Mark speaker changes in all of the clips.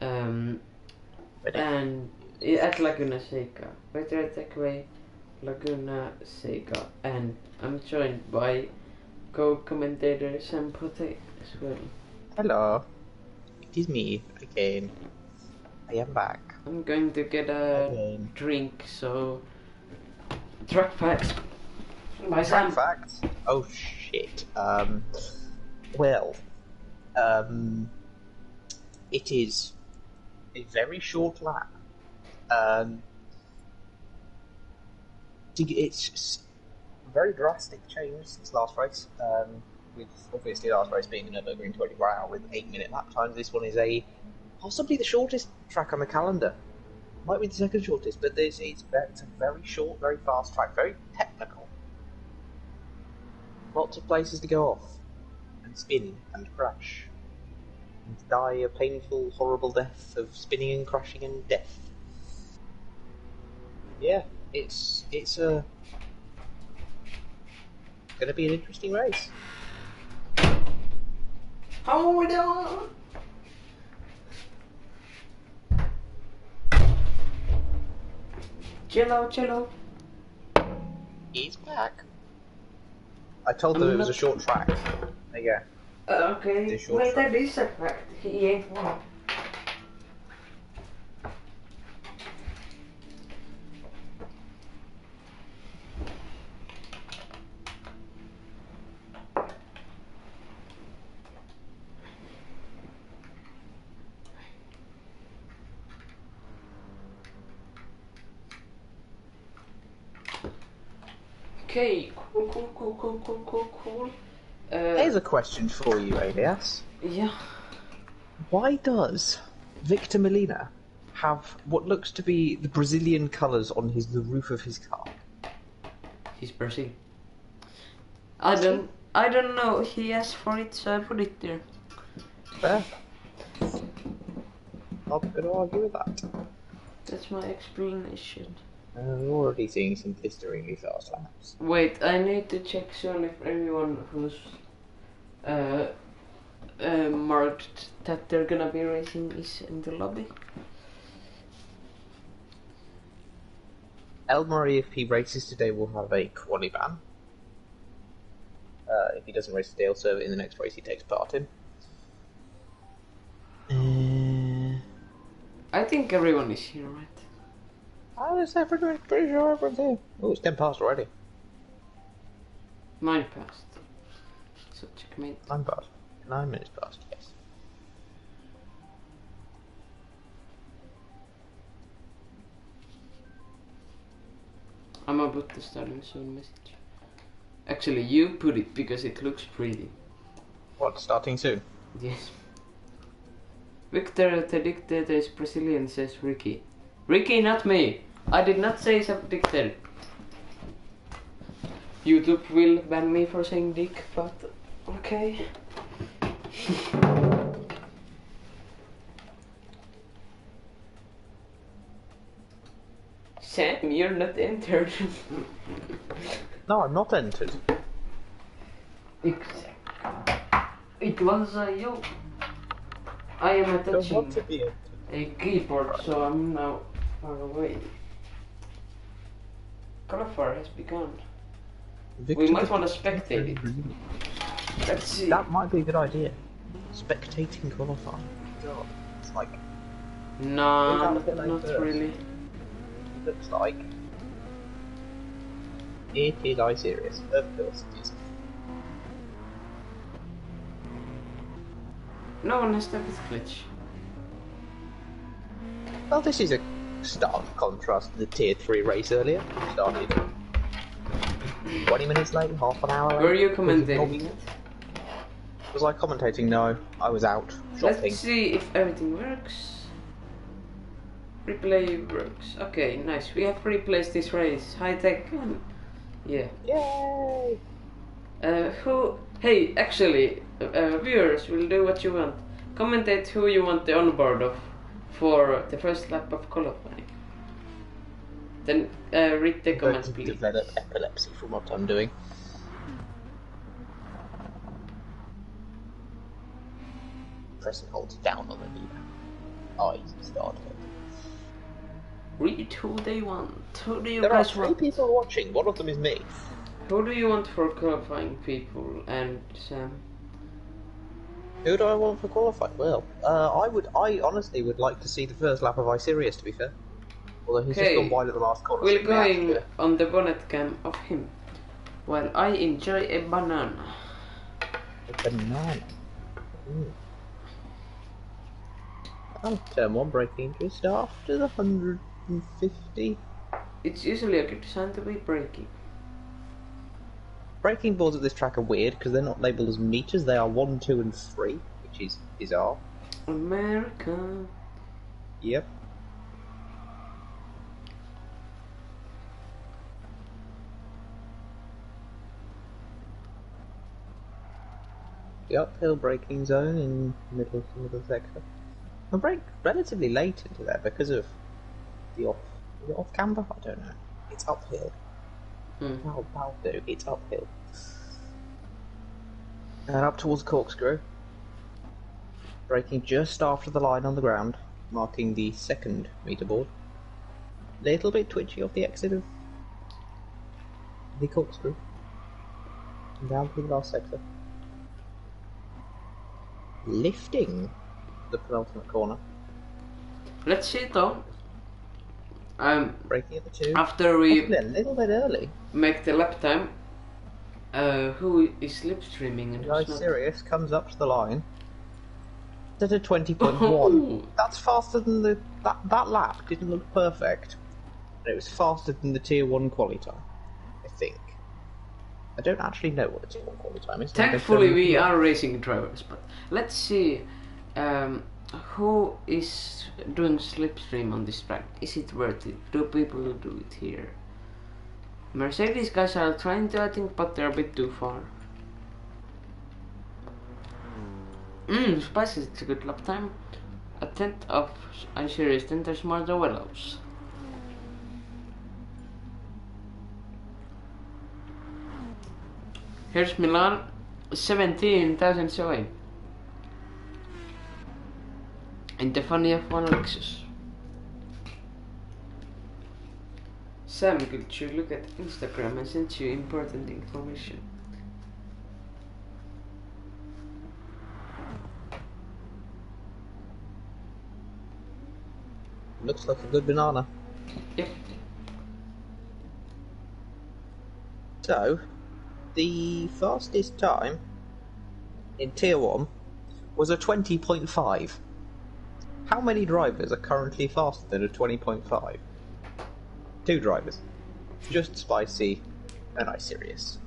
Speaker 1: Ready?
Speaker 2: And at Laguna Seca. Better takeaway, Laguna Seca. And I'm joined by co-commentator Sam Pote as well.
Speaker 1: Hello. It is me again. I am back.
Speaker 2: I'm going to get a drink, so... Track facts by Sam.
Speaker 1: Track facts? Oh shit. It is a very short lap. It's a very drastic change since last race. With obviously last race being a Nürburgring 24 hour with 8-minute lap times, this one is possibly the shortest track on the calendar. Might be the second shortest, but it's a very short, very fast track, very technical. Lots of places to go off, and spin, and crash, and die a painful, horrible death of spinning and crashing and death. Yeah, it's going to be an interesting race.
Speaker 2: Hold on! Cello.
Speaker 1: He's back. I told them it was a short track. There you go.
Speaker 2: Okay, wait, that is a fact. He ain't won. Okay, cool.
Speaker 1: Here's a question for you, Elias.
Speaker 2: Yeah.
Speaker 1: Why does Victor Molina have what looks to be the Brazilian colours on the roof of his car?
Speaker 2: He's Brazil. I don't know. He asked for it, so I put it there.
Speaker 1: Fair. Not going to argue with that.
Speaker 2: That's my explanation.
Speaker 1: I'm already seeing some blisteringly fast laps.
Speaker 2: Wait, I need to check soon if everyone who's marked that they're gonna be racing is in the lobby.
Speaker 1: El Murray, if he races today, will have a quali ban. If he doesn't race today, he'll serve it in the next race he takes part in.
Speaker 2: I think everyone is here, right?
Speaker 1: Pretty sure everyone's here. Oh, it's 10 past already.
Speaker 2: 9 past. So checkmate.
Speaker 1: 9 past. 9 minutes past, yes.
Speaker 2: I'm about to start a soon message. Actually, you put it because it looks pretty.
Speaker 1: What, starting soon?
Speaker 2: Yes. Victor, the dictator is Brazilian, says Ricky. Ricky, not me! I did not say dictator. YouTube will ban me for saying dick, but okay. Sam, you're not entered.
Speaker 1: No, I'm not entered.
Speaker 2: It was a yo. I am attaching a keyboard, so I'm now far away. Qualifier has begun.
Speaker 1: Victor,
Speaker 2: we might want to spectate it. Let's see.
Speaker 1: That might be a good idea. Spectating qualifying. God, it's like...
Speaker 2: No, not really.
Speaker 1: It looks like... It is I serious. Of course it is.
Speaker 2: No one has debit glitch.
Speaker 1: Well, this is a stark contrast to the Tier 3 race earlier. Started 20 minutes late, half an hour late.
Speaker 2: Were you commentating it?
Speaker 1: Was I commentating? No, I was out shopping.
Speaker 2: Let's see if everything works. Replay works. Okay, nice. We have replaced this race. High tech and... yeah.
Speaker 1: Yay!
Speaker 2: Hey, actually, viewers will do what you want. Commentate who you want the onboard of for the first lap of qualifying. Then read the comments, please.
Speaker 1: Develop epilepsy from what I'm doing. Press and hold down on the lever. Oh, easy start.
Speaker 2: Read who they want. Who do you
Speaker 1: There are
Speaker 2: guys
Speaker 1: 3
Speaker 2: want?
Speaker 1: people watching. One of them is me.
Speaker 2: Who do you want for qualifying people? And Sam?
Speaker 1: Who do I want for qualifying? Well, I honestly would like to see the first lap of Isirius, to be fair. Although he's just gone
Speaker 2: Okay.
Speaker 1: wide at the last corner.
Speaker 2: We're
Speaker 1: So we may actually do
Speaker 2: going
Speaker 1: it.
Speaker 2: on the bonnet cam of him. While I enjoy a banana.
Speaker 1: A banana. Ooh. Oh, turn 1 braking just after the 150.
Speaker 2: It's usually a good sign to be braking.
Speaker 1: Braking boards at this track are weird because they're not labelled as meters, they are 1, 2 and 3, which is bizarre.
Speaker 2: America.
Speaker 1: Yep. The uphill braking zone in the middle of the sector. I brake relatively late into there because of the off camber? I don't know. It's uphill. That'll do. It's uphill. And up towards Corkscrew. Braking just after the line on the ground, marking the 2nd meter board. Little bit twitchy off the exit of the Corkscrew. And down through the last sector. Lifting the penultimate corner.
Speaker 2: Let's see though.
Speaker 1: Braking at the 2.
Speaker 2: After we
Speaker 1: Possibly a little bit early.
Speaker 2: make the lap time, who is slipstreaming and who's not?
Speaker 1: Sirius comes up to the line. At a 20.1.
Speaker 2: Oh.
Speaker 1: That's faster than that lap didn't look perfect. But it was faster than the tier 1 quali time, I think. I don't actually know what the tier 1 quali time is.
Speaker 2: Thankfully we are racing drivers, but let's see who is doing slipstream on this track. Is it worth it? Do people do it here? Mercedes guys are trying to, I think, but they're a bit too far. Spices, it's a good lap time. A 10th of iSeries, then there's more the Willows. Here's Milan, 17,000 showing. In the funny F1 Lexus. Sam, could you look at Instagram? I sent you important information.
Speaker 1: Looks like a good banana.
Speaker 2: Yep.
Speaker 1: So, the fastest time in tier 1 was a 20.5. How many drivers are currently faster than a 20.5? 2 drivers. Just Spicy and iSirius.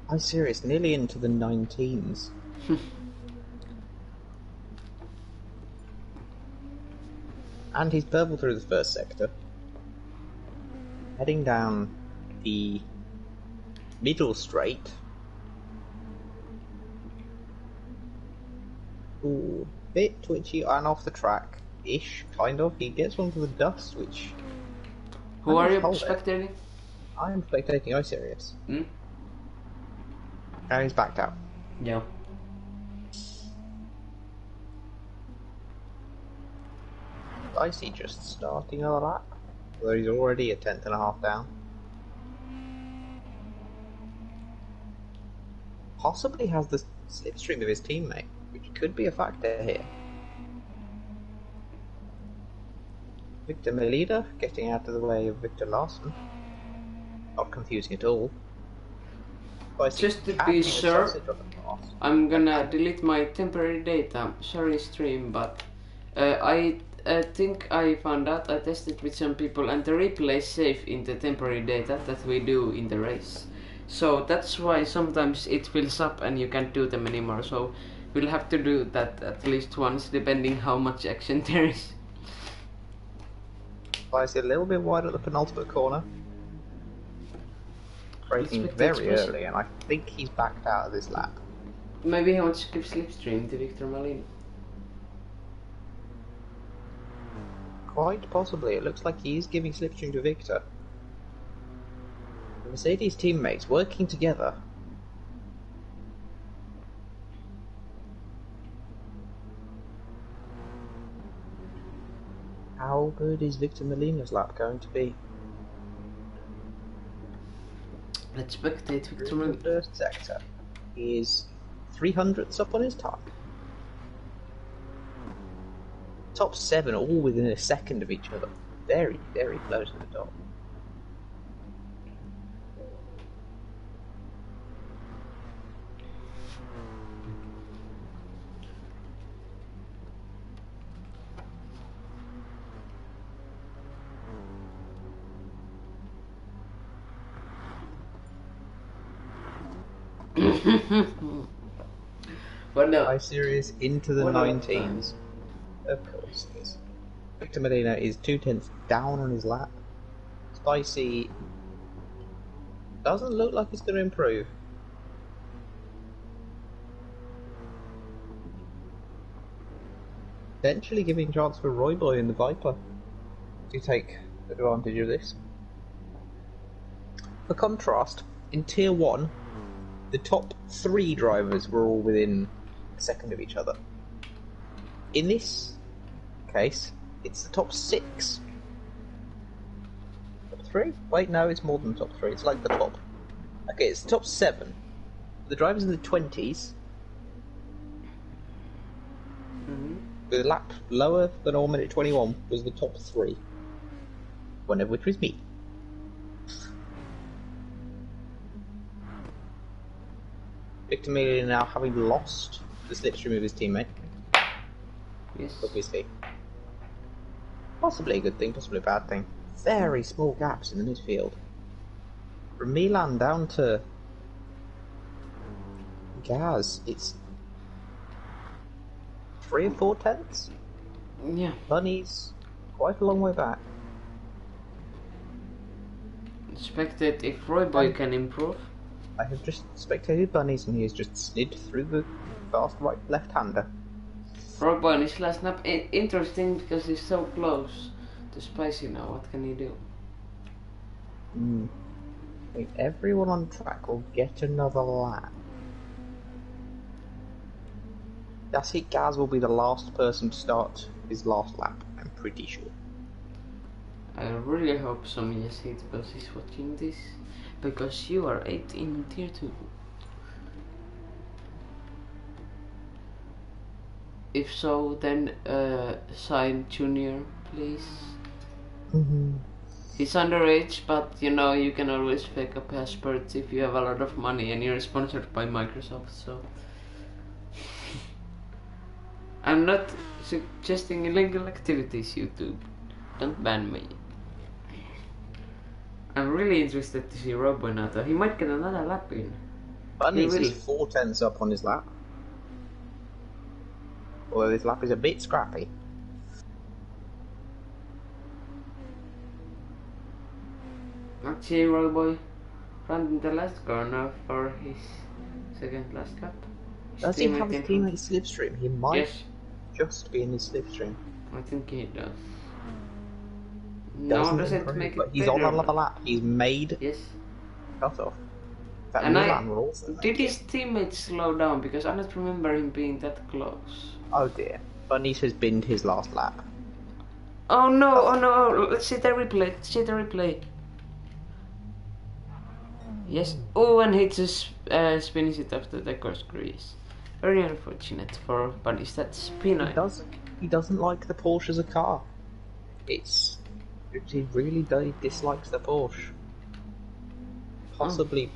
Speaker 1: iSirius nearly into the 19s. And he's burbled through the first sector. Heading down the middle straight. Ooh, bit twitchy and off the track-ish, kind of. He gets onto the dust, which...
Speaker 2: Who are you spectating?
Speaker 1: I am spectating iSirius.
Speaker 2: Hmm?
Speaker 1: And he's backed out.
Speaker 2: Yeah.
Speaker 1: Icy just starting another lap, although he's already a 10th and a half down. Possibly has the slipstream of his teammate, which could be a factor here. Victor Melida getting out of the way of Victor Larson. Not confusing at all.
Speaker 2: Just to be sure, I'm gonna delete my temporary data. Sorry stream, but I think I found out, I tested with some people, and the replay is safe in the temporary data that we do in the race. So that's why sometimes it fills up and you can't do them anymore. So we'll have to do that at least once, depending how much action there is.
Speaker 1: I see a little bit wide at the penultimate corner. Braking very early, and I think he's backed out of this lap.
Speaker 2: Maybe he wants to give slipstream to Victor Malin.
Speaker 1: Quite possibly. It looks like he's giving slipstream to Victor. The Mercedes teammates working together. How good is Victor Molina's lap going to be?
Speaker 2: Let's spectate Victor Molina.
Speaker 1: The first sector. He is 300ths up on his time. Top 7 all within a second of each other. Very, very close to the top.
Speaker 2: What now?
Speaker 1: I-Series into the 19s. Of course it is. Victor Molina is 2/10 down on his lap. Spicy doesn't look like it's going to improve. Potentially giving chance for Roy Boy and the Viper to take advantage of this. For contrast, in Tier 1, the top 3 drivers were all within a second of each other. In this case, it's the top 6. Top 3? Wait, no, it's more than the top 3. It's like the top. Okay, it's the top 7. The drivers in the 20s, with a lap lower than 1 minute 21, was the top 3. One of which was me. Victor Molina now having lost the slipstream of his teammate.
Speaker 2: Yes.
Speaker 1: Obviously. Possibly a good thing, possibly a bad thing. Very small gaps in the midfield. From Milan down to Gaz, it's 3 or 4 tenths?
Speaker 2: Yeah.
Speaker 1: Bunny's quite a long way back.
Speaker 2: Expected if Roy Boy can improve.
Speaker 1: I have just spectated Bunnies and he has just slid through the fast right left-hander.
Speaker 2: Roy Boy in his last lap. Interesting because he's so close to Spicy now. What can he do?
Speaker 1: I think everyone on track will get another lap. I think Gaz will be the last person to start his last lap, I'm pretty sure.
Speaker 2: I really hope some yes hate boss is watching this, because you are 8 in tier 2. If so, then sign Junior, please. He's underage, but you know, you can always fake a passport if you have a lot of money and you're sponsored by Microsoft, so... I'm not suggesting illegal activities, YouTube. Don't ban me. I'm really interested to see Robo now though. He might get another lap in.
Speaker 1: Bunny's is 4 tenths up on his lap. Although this lap is a bit scrappy.
Speaker 2: Actually, Robo ran in the last corner for his second last lap.
Speaker 1: Does he have his teammate slipstream? He might just be in his slipstream.
Speaker 2: I think he does.
Speaker 1: Doesn't make it. He's on another lap. He's made cut off.
Speaker 2: And did his teammates slow down? Because I don't remember him being that close.
Speaker 1: Oh dear. Bunnies has binned his last lap.
Speaker 2: Oh no, oh no, let's see the replay, let's see the replay. Yes, oh, and hits his spins it after the course grease. Very unfortunate for Bunnies, that's P9.
Speaker 1: He doesn't like the Porsche as a car. He really dislikes the Porsche. Possibly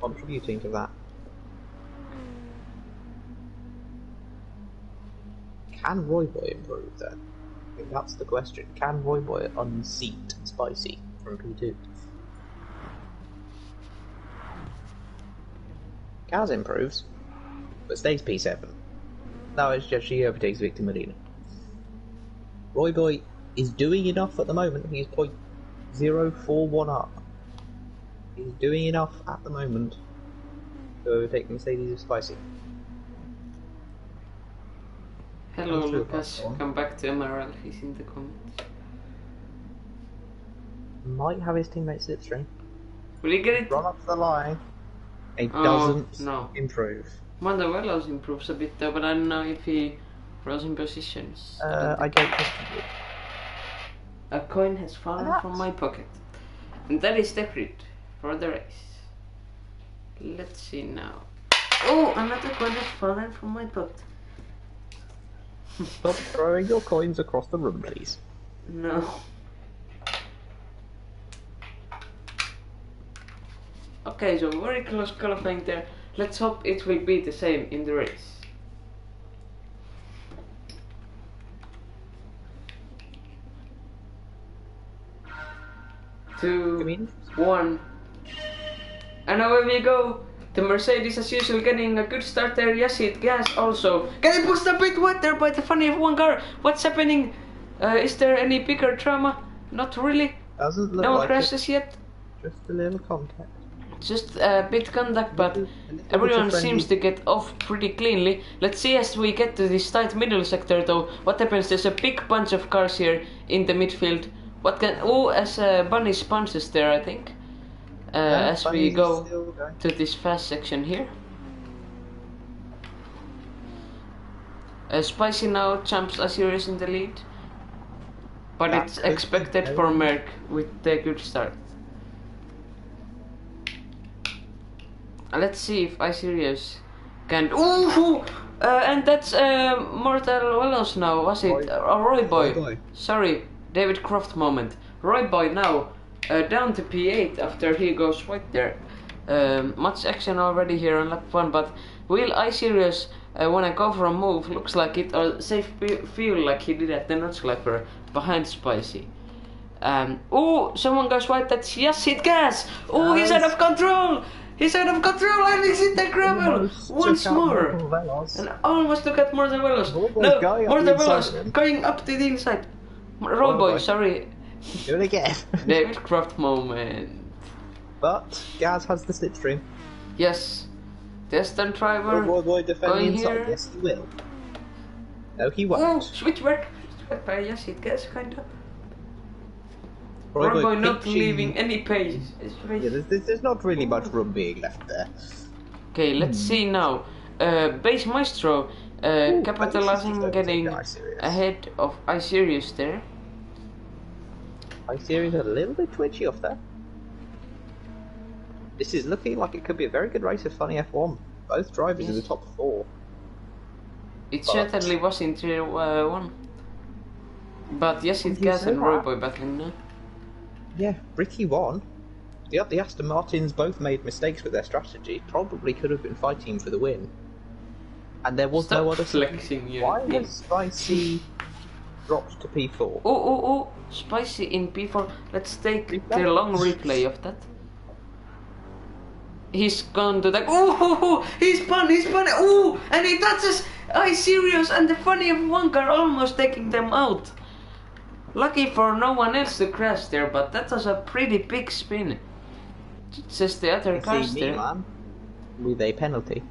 Speaker 1: contributing to that. Can Roy Boy improve then? I think that's the question. Can Roy Boy unseat Spicy from P2? Gaz improves, but stays P7. Now it's just she overtakes Victor Molina. Roy Boy is doing enough at the moment. He's 0.041 up. He's doing enough at the moment to overtake Mercedes of Spicy.
Speaker 2: Hello Lucas, come back to MRL, he's in the comments.
Speaker 1: Might have his teammate slipstream.
Speaker 2: Will you get it?
Speaker 1: Run up the line. It doesn't
Speaker 2: no.
Speaker 1: improve.
Speaker 2: Montevelos improves a bit though, but I don't know if he runs in positions.
Speaker 1: I don't question you.
Speaker 2: A coin has fallen from my pocket. And that is the crit for the race. Let's see now. Oh, another coin has fallen from my pocket.
Speaker 1: Stop throwing your coins across the room, please.
Speaker 2: No. Okay, so very close qualifying there. Let's hope it will be the same in the race. 2, 1. And away we go. The Mercedes as usual getting a good start there. Yes, it gas also. Getting pushed a bit wet there by the funny of one car. What's happening? Is there any bigger drama? Not really.
Speaker 1: Doesn't look
Speaker 2: no
Speaker 1: like
Speaker 2: crashes yet.
Speaker 1: Just a little contact.
Speaker 2: Just a bit contact, but everyone seems to get off pretty cleanly. Let's see as we get to this tight middle sector though. What happens? There's a big bunch of cars here in the midfield. What can... Oh, as Bunny sponsors there, I think. As we go to this fast section here. Spicy now jumps Asirius in the lead. But it's expected for Merck with the good start. Let's see if Asirius can... Ooh! And that's Mortal Wells now, was it? Roy Boy. Sorry, David Croft moment. Roy Boy now down to P8 after he goes white there. Much action already here on lap 1, but will Asirius wanna go for a move? Looks like it, or safe feel like he did at the notch clapper behind Spicy. Oh, someone goes white, that's yes, hit gas! Oh, he's out of control! He's out of control and he's in the gravel once more. And almost took out Mortavelos. No, Mortavelos going up to the inside. Rollboy, sorry.
Speaker 1: Do it again.
Speaker 2: David Croft moment.
Speaker 1: But Gaz has the slipstream.
Speaker 2: Yes. Destin driver
Speaker 1: Roy defending inside.
Speaker 2: Here.
Speaker 1: Yes, he will. No, he won't.
Speaker 2: Oh, switch back. Yes, it gets kind of. Roy not leaving any pace.
Speaker 1: Yeah, there's not really much room being left there.
Speaker 2: Okay, let's see now. Base Maestro capitalizing, getting ahead of Isirius there.
Speaker 1: Isirius a little bit twitchy off there. This is looking like it could be a very good race of Funny F1. Both drivers in the top 4.
Speaker 2: It certainly was in Tier 1. But yes, it Gas and Royboy battling now.
Speaker 1: Yeah, Ricky won. The Aston Martins both made mistakes with their strategy. Probably could have been fighting for the win. And there was no other
Speaker 2: flexing you.
Speaker 1: Why has Spicy dropped to P4?
Speaker 2: Oh, Spicy in P4. Let's take the long replay of that. He's gone to the... Oh, he's spun. Oh, and he touches Isirius and the funny of one car almost taking them out. Lucky for no one else to crash there, but that was a pretty big spin. Just the other cars there.
Speaker 1: Man, with a penalty.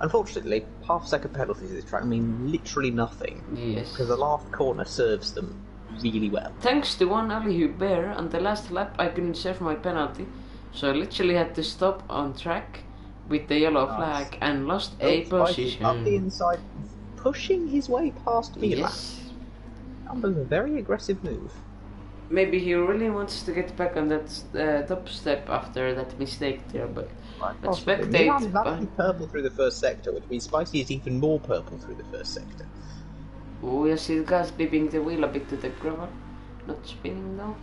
Speaker 1: Unfortunately, half-second penalties this track mean literally nothing.
Speaker 2: Yes.
Speaker 1: Because the last corner serves them really well.
Speaker 2: Thanks to one Ali Hubert, on the last lap I couldn't serve my penalty, so I literally had to stop on track with the yellow flag and lost a position.
Speaker 1: Up the inside, pushing his way past Milan.
Speaker 2: Yes.
Speaker 1: That was a very aggressive move.
Speaker 2: Maybe he really wants to get back on that top step after that mistake there, but let's spectate.
Speaker 1: Milan's actually purple through the first sector, which means Spicy is even more purple through the first sector.
Speaker 2: Oh yes, he's gas dipping the wheel a bit to the gravel, not spinning though.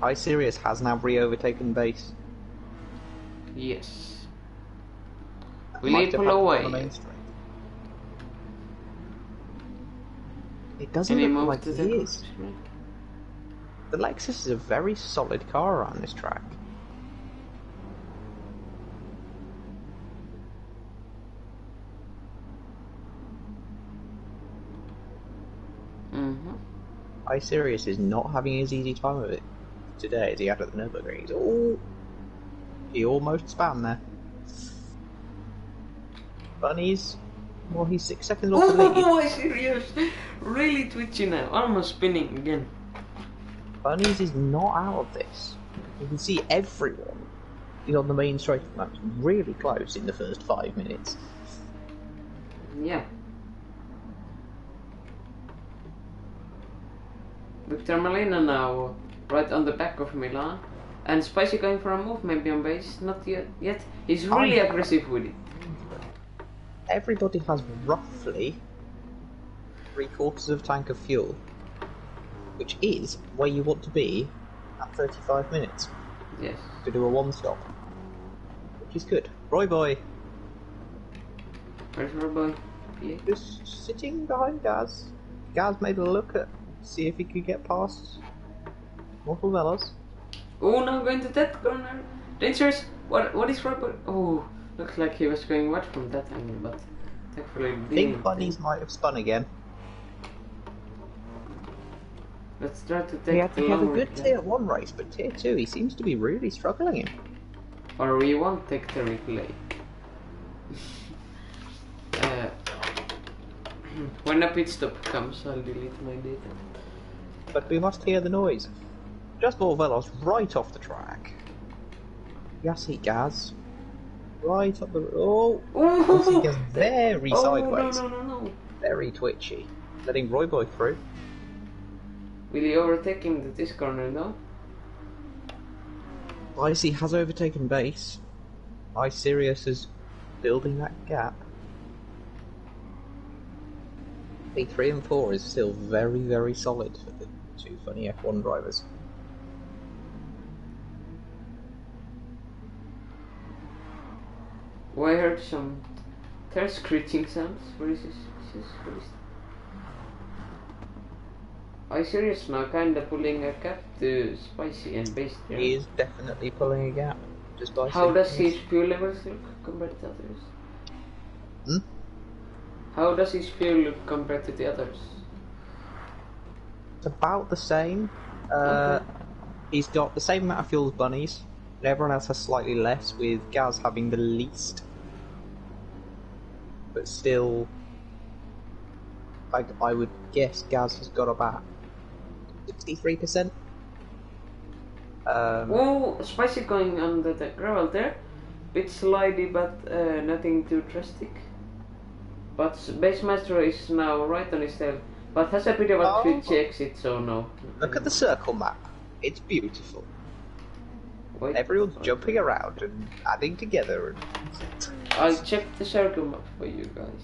Speaker 1: Isirius has now re-overtaken base.
Speaker 2: Yes. Will he pull away?
Speaker 1: It doesn't look like it is. The Lexus is a very solid car around this track. Isirius is not having his easy time of it today as he had at the Nürburgring. Oh, he almost spanned there. Bunnies. Well, he's 6 seconds off the lead.
Speaker 2: Oh, Isirius! Really twitchy now, almost spinning again.
Speaker 1: Bunnies is not out of this. You can see everyone is on the main straight maps really close in the first 5 minutes.
Speaker 2: Yeah. Victor Molina now right on the back of Milan. And Spicy going for a move maybe on base. Not yet. He's really aggressive with it.
Speaker 1: Everybody has roughly 3/4 of a tank of fuel, which is where you want to be at 35 minutes.
Speaker 2: Yes.
Speaker 1: To do a one-stop, which is good. Roy Boy.
Speaker 2: Where's Roy Boy? Yeah.
Speaker 1: Just sitting behind Gaz. Gaz made a look at, see if he could get past Mortal Velos.
Speaker 2: Oh no, going to that corner. Dangerous. What is Roy Boy? Oh, looks like he was going wide from that angle, but thankfully
Speaker 1: Big Bunnies might have spun again.
Speaker 2: Let's try to take
Speaker 1: he had a good tier 1 race, but tier 2 he seems to be really struggling in.
Speaker 2: Or we won't take the replay. When a pit stop comes, I'll delete my data.
Speaker 1: But we must hear the noise. Just Mortal Velos right off the track. Yassi Gaz. Right up the... Oh! Yassi Gaz very sideways.
Speaker 2: No.
Speaker 1: Very twitchy. Letting Roy Boy through.
Speaker 2: Will he overtake him at this corner now?
Speaker 1: Icy has overtaken base. iSirius is building that gap. P3 and 4 is still very, very solid for the two funny F1 drivers.
Speaker 2: Oh, I heard some tail screeching sounds. Where is this? Where is iSirius now kinda pulling a gap to Spicy and base there.
Speaker 1: He is definitely pulling a gap. Just by
Speaker 2: How does his fuel levels look compared to others?
Speaker 1: Hmm?
Speaker 2: How does his fuel look compared to the others?
Speaker 1: It's about the same. He's got the same amount of fuel as Bunnies, but everyone else has slightly less, with Gaz having the least. But still, I would guess Gaz has got about 63%.
Speaker 2: Oh, Spicy going under the gravel there. Bit slidey, but nothing too drastic. But Base Maestro is now right on his tail, but has a bit of a twitchy exit, so no.
Speaker 1: Look at the circle map. It's beautiful.
Speaker 2: Wait,
Speaker 1: everyone's jumping around and adding together.
Speaker 2: I'll check the circle map for you guys.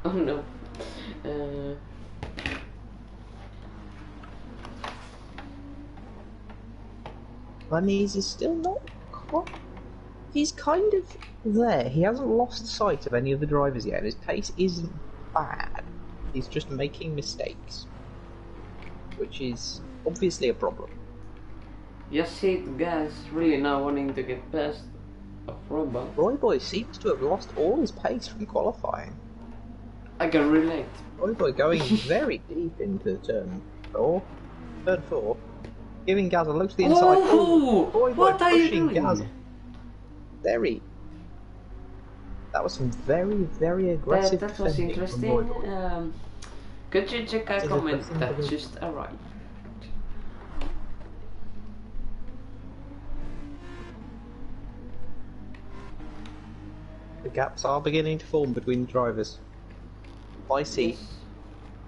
Speaker 2: Oh no.
Speaker 1: Bunnies is still not quite... He's kind of there. He hasn't lost sight of any of the drivers yet. His pace isn't bad. He's just making mistakes, which is obviously a problem.
Speaker 2: Yes, Gaz really now wanting to get past a robot.
Speaker 1: Roy Boy seems to have lost all his pace from qualifying.
Speaker 2: I can relate.
Speaker 1: Roy Boy going very deep into turn 4, giving Gaz a look to the inside.
Speaker 2: Oh,
Speaker 1: Roy Boy
Speaker 2: what are you
Speaker 1: pushing
Speaker 2: doing?
Speaker 1: Gaz. That was some very, very aggressive
Speaker 2: that was interesting. Could you check a comment that just arrived?
Speaker 1: The gaps are beginning to form between the drivers. Icy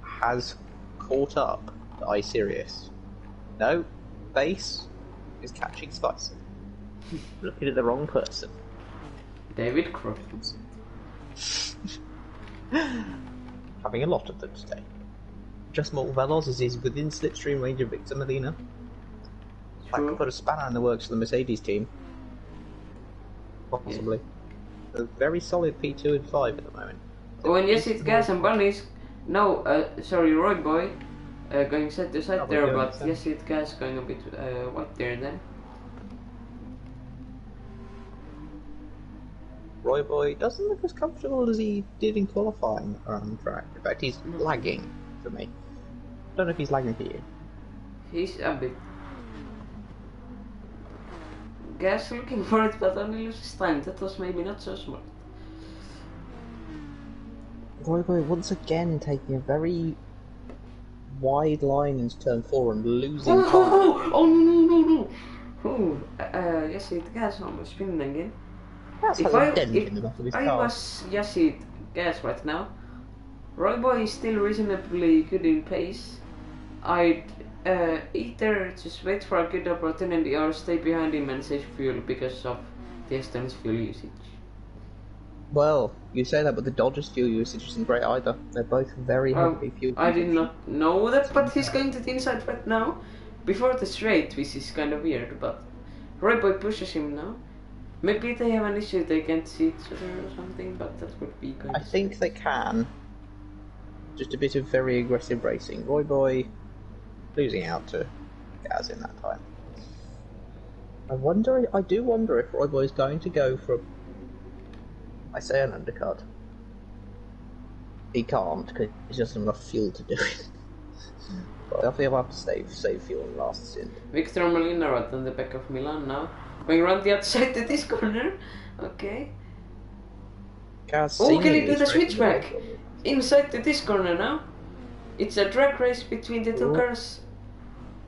Speaker 1: has caught up to iSirius. No, Base is catching Spicy. Looking at the wrong person.
Speaker 2: David Crockett.
Speaker 1: Having a lot of them today. Just Mortal Velos as he's within slipstream range of Victor Medina. That could put a spanner in the works for the Mercedes team. Possibly. A very solid P2 and 5 at the moment.
Speaker 2: Oh, and yes, it's Gaz and Bunnies. No, sorry, Roy Boy. Going side to side there, but yes, it's Gaz going a bit wide there then.
Speaker 1: Roy Boy doesn't look as comfortable as he did in qualifying around the track. In fact, he's lagging for me. Don't know if he's lagging for you.
Speaker 2: He's a bit. Gaz looking for it, but only loses time. That was maybe not so smart.
Speaker 1: Roy Boy once again taking a very, wide line into turn 4 and losing time.
Speaker 2: Oh no. Oh, yes, it gas almost spinning again.
Speaker 1: That's
Speaker 2: If
Speaker 1: a dent in the back of his
Speaker 2: I
Speaker 1: car.
Speaker 2: was Yassid gas right now, Royboy is still reasonably good in pace. I'd either just wait for a good opportunity or stay behind him and save fuel because of the Eston's fuel usage.
Speaker 1: Well, you say that, but the Dodgers' fuel usage isn't great either. They're both very heavily fuel
Speaker 2: I did not know that, but he's going to the inside right now. Before the straight, which is kind of weird, but Royboy pushes him now. Maybe they have an issue, they can't see each other or something, but that would be good.
Speaker 1: I think they can. Just a bit of very aggressive racing. Royboy losing out to Gaz in that time. I do wonder if Royboy is going to go for, I say an undercut. He can't, because he doesn't have enough fuel to do it. But I think he'll have to save fuel in the last stint.
Speaker 2: Victor Molina right on the back of Milan now. Going around the outside to this corner. Okay.
Speaker 1: Gaz
Speaker 2: can he do the switchback? Inside to this corner now. It's a drag race between the two cars.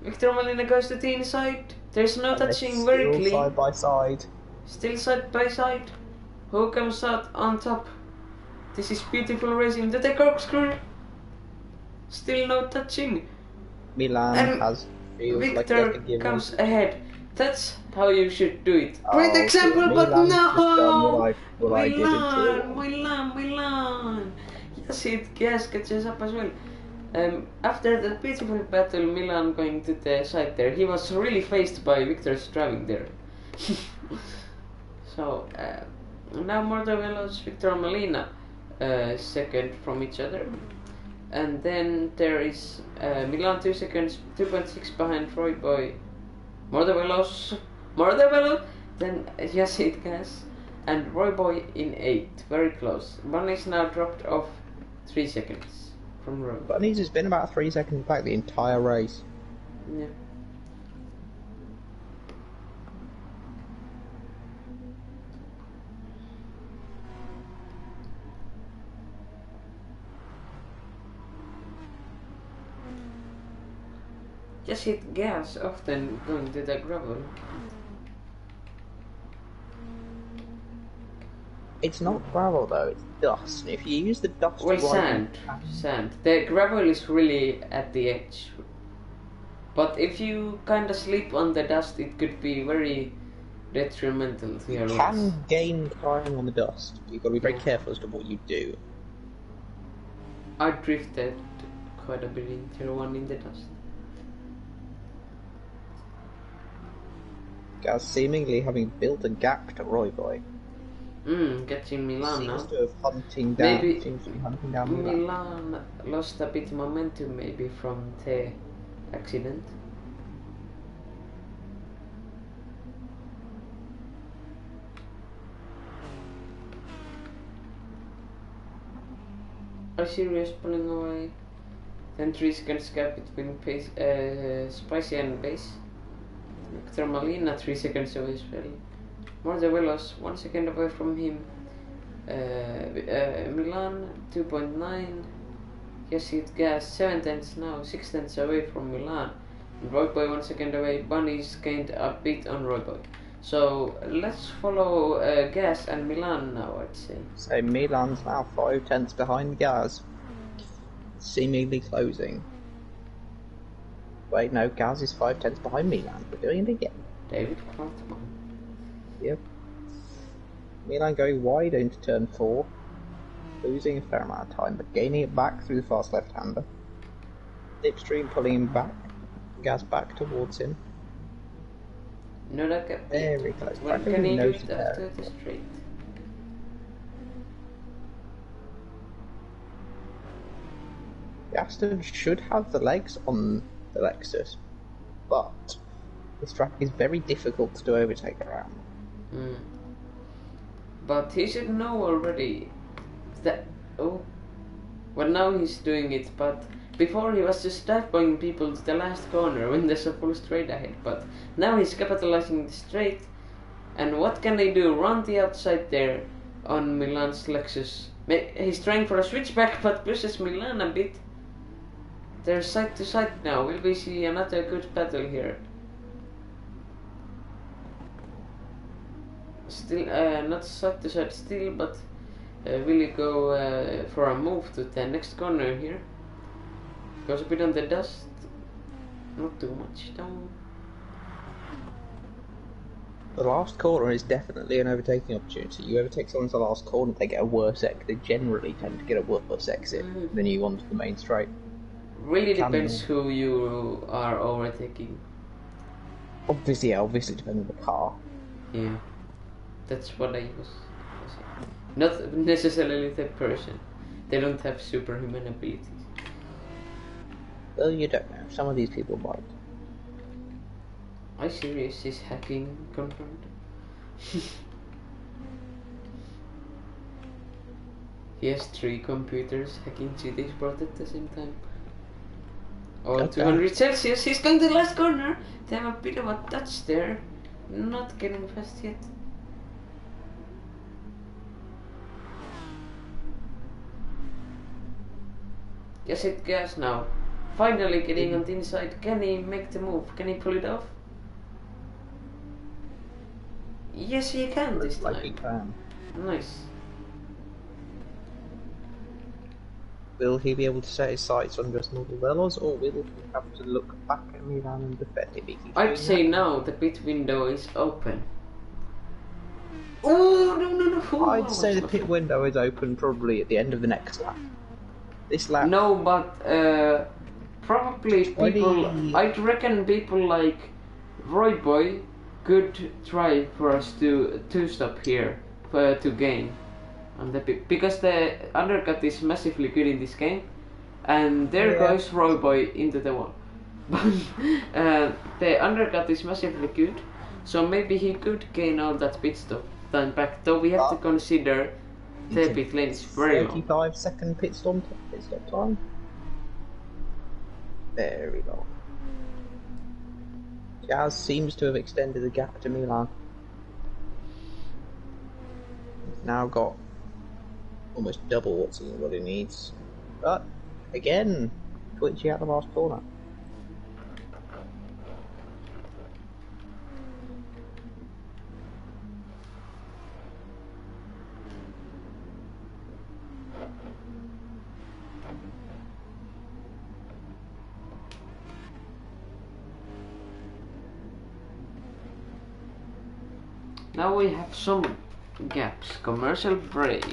Speaker 2: Victor Molina goes to the inside. There's no touching, very clean.
Speaker 1: Side by side.
Speaker 2: Still side by side. Who comes out on top? This is beautiful racing. To the corkscrew. Still no touching.
Speaker 1: Milan has feels
Speaker 2: Victor
Speaker 1: like he
Speaker 2: comes ahead. That's how you should do it. Great example, but no! Milan! Yes, catches up as well. After that beautiful battle, Milan going to the side there, he was really faced by Victor's driving there. So, now Mortavelos, Victor Molina, second from each other. And then there is Milan 2 seconds, 2.6 behind Royboy. Mortavelos, then Yassid Gas, and Royboy in 8, very close. One is now dropped off 3 seconds from Royboy.
Speaker 1: Bunnies has been about 3 seconds back the entire race.
Speaker 2: Yeah. Yassid Gas often going to the gravel.
Speaker 1: It's not gravel though, it's dust. If you use the dust
Speaker 2: sand. The gravel is really at the edge. But if you kind of slip on the dust, it could be very detrimental to your race.
Speaker 1: You can gain time on the dust. You've got to be very careful as to what you do.
Speaker 2: I drifted quite a bit in Tier 1 in the dust.
Speaker 1: Gaz seemingly having built a gap to Royboy.
Speaker 2: Catching Milan now.
Speaker 1: Seems to be hunting down
Speaker 2: Milan lost a bit momentum maybe from the accident. Are serious pulling away? Then 3 seconds gap between Spicy and Base. Victor Molina 3 seconds away as well. Mortavelos 1 second away from him. Milan 2.9. Yassid Gas 7 tenths now, 6 tenths away from Milan. And Royboy 1 second away. Bunny's gained a bit on Royboy. So let's follow Gas and Milan now, I'd say.
Speaker 1: So Milan's now 5 tenths behind Gaz. Seemingly closing. Wait, no, Gaz is 5 tenths behind Milan. We're doing it again.
Speaker 2: David Kraftman.
Speaker 1: Yep. Milan going wide into turn 4. Losing a fair amount of time, but gaining it back through the fast left-hander. Dipstream pulling him back. Gaz back towards him.
Speaker 2: No, that
Speaker 1: very close.
Speaker 2: When can he do it after the straight?
Speaker 1: The Aston should have the legs on the Lexus, but this track is very difficult to overtake around.
Speaker 2: But he should know already that. Oh, well, now he's doing it, but before he was just dive-bombing people to the last corner when there's a full straight ahead. But now he's capitalizing the straight, and what can they do? Run the outside there on Milan's Lexus. He's trying for a switchback, but pushes Milan a bit. They're side to side now. Will we see another good battle here? Still, not side to side still, but will you go for a move to the next corner here? Goes a bit on the dust. Not too much though.
Speaker 1: The last corner is definitely an overtaking opportunity. You overtake someone to the last corner, they get a worse exit. They generally tend to get a worse exit than you onto the main straight.
Speaker 2: Really depends who you are overtaking.
Speaker 1: Obviously depends on the car.
Speaker 2: Yeah, that's what I use. Not necessarily the person. They don't have superhuman abilities.
Speaker 1: Well, you don't know. Some of these people might.
Speaker 2: Are you serious? Is hacking confirmed? He has 3 computers hacking 2 days both at the same time. Oh, okay. 200 Celsius. He's going to the last corner. They have a bit of a touch there. Not getting fast yet. Yes, it gas now. Finally getting on the inside. Can he make the move? Can he pull it off? Yes, he can this time.
Speaker 1: Like he can.
Speaker 2: Nice.
Speaker 1: Will he be able to set his sights on just normal Velos, or will he have to look back at Milan and defend if he keeps
Speaker 2: I'd say now the pit window is open. Oh, no.
Speaker 1: I'd say the pit window is open probably at the end of the next lap. This lap...
Speaker 2: No, but probably people... I'd reckon people like Royboy could try for us to stop here to gain. And because the undercut is massively good in this game, and there goes Royboy into the wall. But the undercut is massively good, so maybe he could gain all that pit stop time back. Though we have to consider the pit lane is very long.
Speaker 1: 35-second pit stop time. Very long. Jazz seems to have extended the gap to Milan. He's now got almost double what he needs. But, again, twitchy out the last corner.
Speaker 2: Now we have some gaps. Commercial break.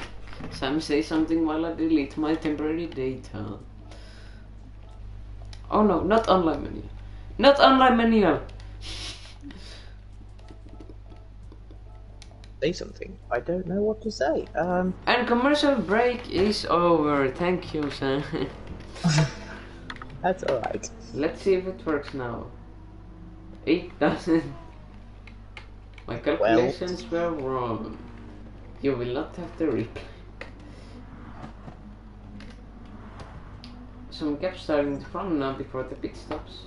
Speaker 2: Sam, say something while I delete my temporary data. Oh no, not online menu. Not online menu!
Speaker 1: Say something. I don't know what to say.
Speaker 2: And commercial break is over. Thank you, Sam.
Speaker 1: That's alright.
Speaker 2: Let's see if it works now. It doesn't. My calculations were wrong. You will not have to replay. Some gaps starting in the front now before the pit stops.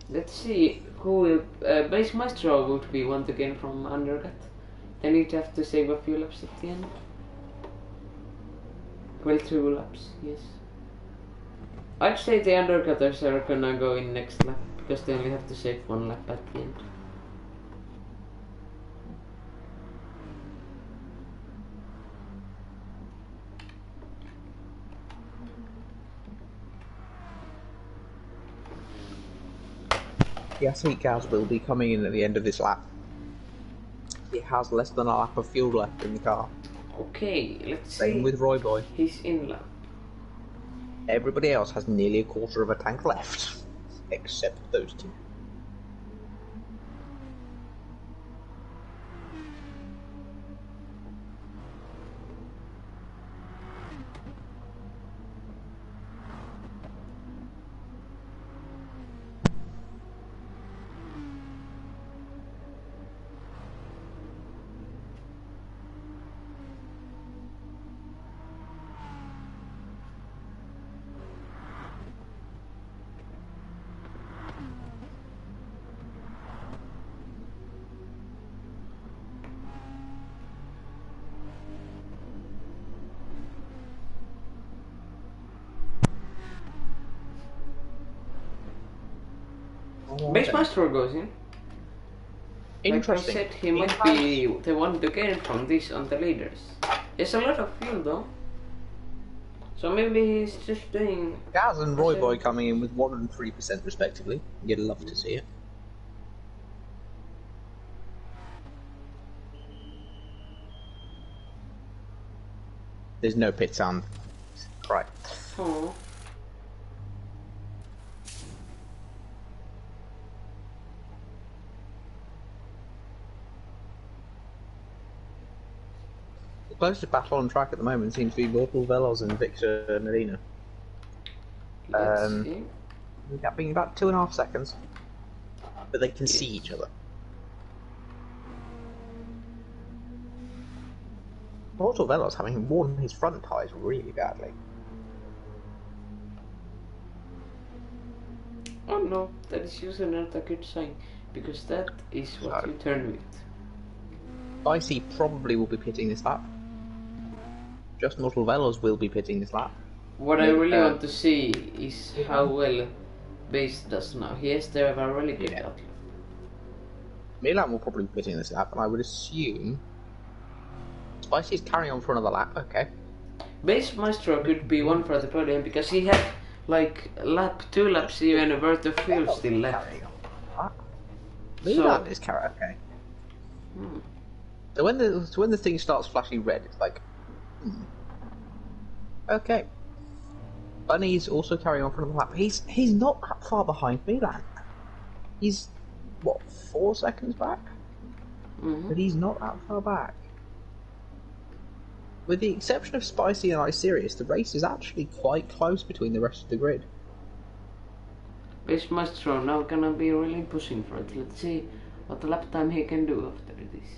Speaker 2: Let's see who will... Base Maestro would be one to gain from undercut. Then you'd have to save a few laps at the end. Well, 2 laps, yes. I'd say the undercutters are gonna go in next lap, because they only have to save 1 lap at the end.
Speaker 1: Yes, Sweet Cows will be coming in at the end of this lap. He has less than a lap of fuel left in the car.
Speaker 2: Okay, let's see.
Speaker 1: Same with Royboy.
Speaker 2: He's in lap.
Speaker 1: Everybody else has nearly a quarter of a tank left. Except those two.
Speaker 2: Base Master goes in.
Speaker 1: Interesting.
Speaker 2: Like I said, he might be the one to gain from this on the leaders. It's a lot of fuel though. So maybe he's just doing...
Speaker 1: Gaz and Roy Boy coming in with 1 and 3% respectively. You'd love to see it. There's no pit sound. Right.
Speaker 2: Oh.
Speaker 1: The closest battle on track at the moment seems to be Mortal Velos and Victor Melina.
Speaker 2: Let's see.
Speaker 1: That being about 2.5 seconds. But they can see each other. Mortal Velos having worn his front tyres really badly.
Speaker 2: Oh no, that is usually not a good sign, because that is what you turn with.
Speaker 1: Spicy probably will be pitting this lap. Just Mortal Velos will be pitting this lap.
Speaker 2: What I really want to see is how well Base does now. He has to have a really good outlook.
Speaker 1: Milan will probably be pitting this lap, and I would assume Spicy's carrying on for another lap. Okay.
Speaker 2: Base Maestro could be one for the podium because he had like 2 laps even worth of fuel still left.
Speaker 1: Milan is carrying. Okay. So when the thing starts flashing red, it's like, okay. Bunny's also carrying on for another lap. He's not that far behind Milan. He's what, 4 seconds back? But he's not that far back. With the exception of Spicy and Icerius, the race is actually quite close between the rest of the grid.
Speaker 2: Base Maestro now gonna be really pushing for it. Let's see what lap time he can do after this.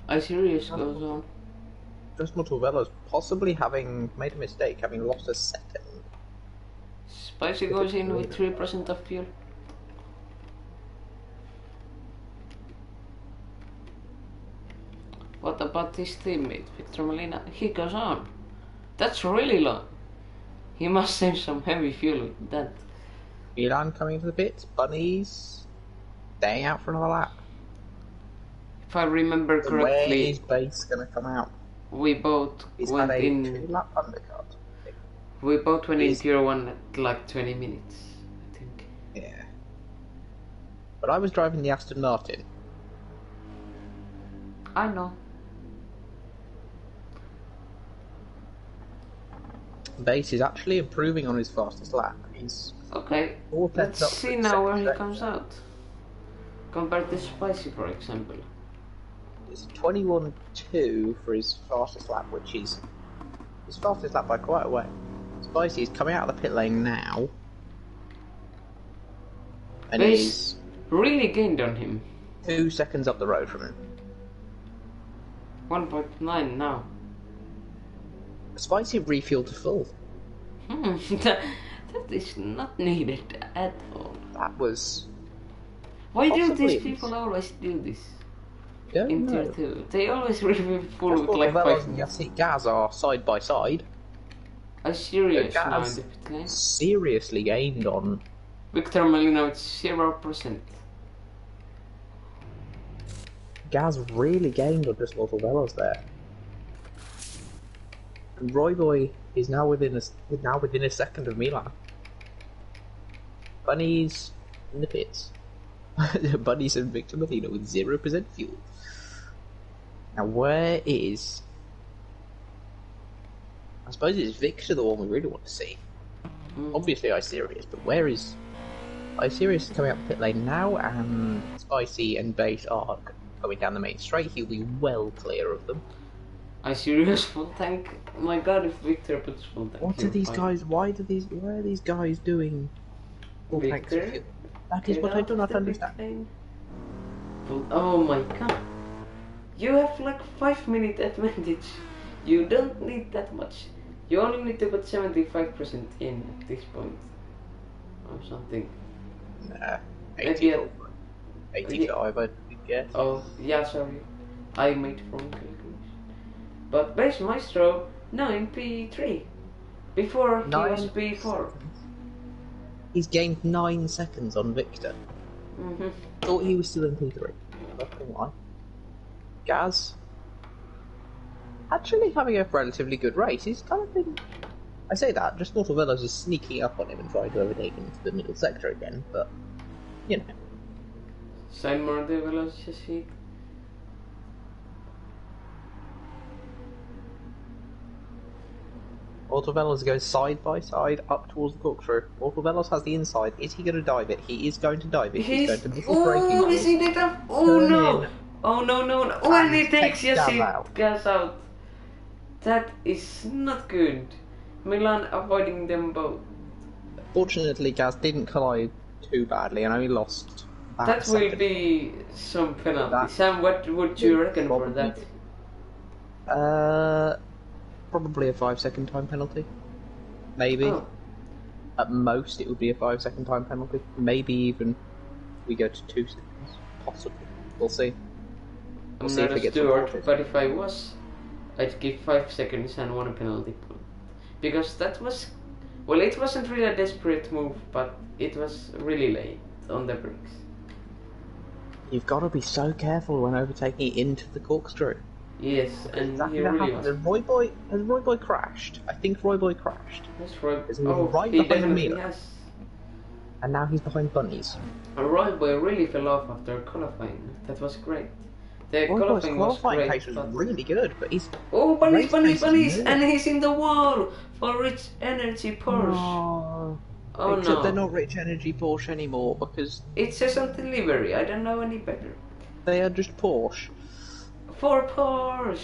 Speaker 2: Icerius goes on.
Speaker 1: Just Mortal Velos possibly having made a mistake, having lost a second.
Speaker 2: Spicy goes in with 3% of fuel. What about his teammate, Victor Molina? He goes on. That's really long. He must save some heavy fuel with that.
Speaker 1: Milan coming into the pits. Bunnies staying out for another lap.
Speaker 2: If I remember correctly,
Speaker 1: where is Base going to come out?
Speaker 2: We both went in.
Speaker 1: 2-lap undercut.
Speaker 2: We both went in Tier 1 at like 20 minutes, I think.
Speaker 1: Yeah. But I was driving the Aston Martin.
Speaker 2: I know.
Speaker 1: Base is actually improving on his fastest lap. He's
Speaker 2: okay. Let's see now where he comes out. Compared to Spicy, for example.
Speaker 1: It's 21.2 for his fastest lap, which is his fastest lap by quite a way. Spicy is coming out of the pit lane now. And he's
Speaker 2: really gained on him.
Speaker 1: 2 seconds up the road from him.
Speaker 2: 1.9 now.
Speaker 1: Spicy refueled to full.
Speaker 2: That is not needed at all.
Speaker 1: That was...
Speaker 2: Why do these people always do this? In Tier 2. They always refuel full with like 5 minutes.
Speaker 1: Gaz are side by side.
Speaker 2: Icerius now in the pit lane.
Speaker 1: Seriously gained on...
Speaker 2: Victor Molina with 0%.
Speaker 1: Gaz really gained on just Mortal Velos there. And Roy Boy is now within a second of Milan. Bunnies in the pits. Bunnies and Victor Molina with 0% fuel. Now where is... I suppose it's Victor the one we really want to see. Obviously Icerius, but where is... Icerius coming up the pit lane now, and Spicy and Base are going down the main straight. He'll be well clear of them.
Speaker 2: Icerius full tank? Oh my god, if Victor puts full tank.
Speaker 1: What are these guys? Why are these guys doing full tanks? That is what I do not understand.
Speaker 2: Oh my god. You have like 5-minute advantage. You don't need that much. You only need to put 75% in at this point. Or something.
Speaker 1: Nah,
Speaker 2: Maybe
Speaker 1: 85 I guess.
Speaker 2: Oh, yeah, sorry. I made wrong calculation. But base Maestro, 9 P3. Before he was P4.
Speaker 1: He's gained 9 seconds on Victor. Thought he was still in P3. But come on. Gaz, actually having a relatively good race. He's kind of been... I say that, just Mortal Velos is sneaking up on him and trying to overtake him into the middle sector again, but, you know.
Speaker 2: Sign Mortal Velos, see.
Speaker 1: Mortal Velos goes side by side up towards the corkscrew. Mortal Velos has the inside. Is he going to dive it? He is going to dive it. He's going to miss his braking.
Speaker 2: Oh, is he did that? Oh no! Oh no! When he takes gas out. That is not good. Milan avoiding them both.
Speaker 1: Fortunately, Gaz didn't collide too badly and only lost.
Speaker 2: That will be some penalty. Sam, what would you reckon for that?
Speaker 1: Probably a 5-second time penalty. Maybe.
Speaker 2: Oh.
Speaker 1: At most, it would be a 5-second time penalty. Maybe even we go to 2 seconds. Possibly. We'll see.
Speaker 2: I'm not a steward, but if I was, I'd give 5 seconds and 1 penalty point. Because that was... Well, it wasn't really a desperate move, but it was really late on the brakes.
Speaker 1: You've got to be so careful when overtaking into the corkscrew.
Speaker 2: Yes, and he really was.
Speaker 1: Has Roy Boy crashed? I think Roy Boy crashed.
Speaker 2: That's Roy.
Speaker 1: He was right behind me.
Speaker 2: Has.
Speaker 1: And now he's behind Bunnies.
Speaker 2: And Roy Boy really fell off after qualifying. That was great. The
Speaker 1: Roy Boy's qualifying
Speaker 2: pace
Speaker 1: was really good, but he's...
Speaker 2: Oh, Bunnies! And he's in the wall for Rich Energy Porsche. Oh
Speaker 1: Except
Speaker 2: no.
Speaker 1: they're not Rich Energy Porsche anymore, because...
Speaker 2: It says on delivery, I don't know any better.
Speaker 1: They are just Porsche.
Speaker 2: For Porsche!